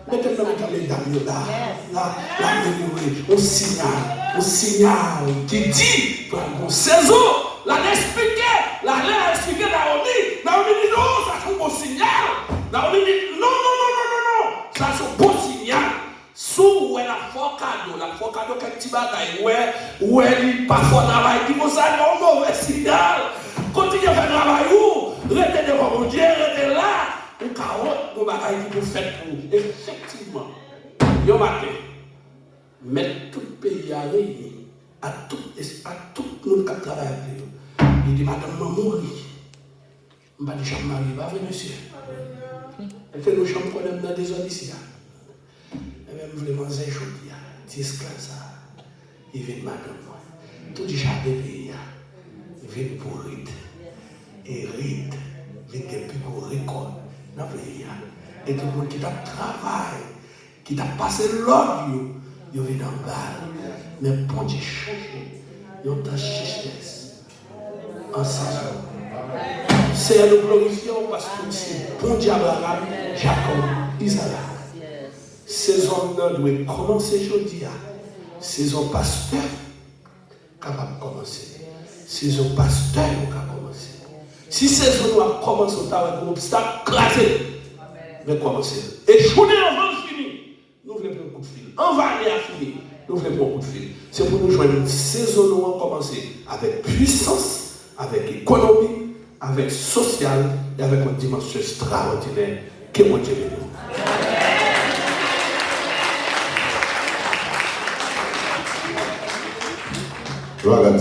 Maintenant, quand les dames là, on signale qui dit, pour un bon saison, la expliquer, la expliquer Naomi. Naomi dit non, ça c'est un bon signal. Naomi dit non, ça c'est un bon signal. Sous où est la focado, quel petit bagaille, où elle pas fort travail, qui vous ça, non, mauvais signal. Continuez à faire travail où, restez devant mon Dieu, restez là. Ou carotte, mon bagaille qui vous faites pour. Effectivement, yo matin, mettre tout le pays à réunir, à tout le monde qui travaille avec lui. Il dit, madame, maman mourir. Je ne vais pas dire, Marie, va venir, monsieur. Elle fait nos chambres qu'on aime dans des zones ici. Et même, je voulais manger chaud, 10 comme ça. Il vient madame, tout le jardin pays, il vient pour rite. Et rite, il vient plus pour récolte dans le pays. Et tout le monde qui a travaillé, qui a passé l'ordre, il vient dans le bal. Mais pour Dieu changer, il y a une richesse ensemble. C'est le glorifiant parce que c'est pour Dieu Abraham, Jacob, Isaac. Ces hommes-là doivent commencer aujourd'hui. Ces hommes pasteurs capables de commencer. Ces hommes pasteurs capables de commencer. Si ces hommes doivent commencer avec un obstacle, crasé, mais commencer. Et journée avant de finir, nous voulons un coup de fil. En année à finir, nous voulons un coup de fil. C'est pour nous joindre une saison où on commencer avec puissance, avec économie, avec social et avec une dimension extraordinaire. Que mon Dieu bénisse. Gloire à Dieu.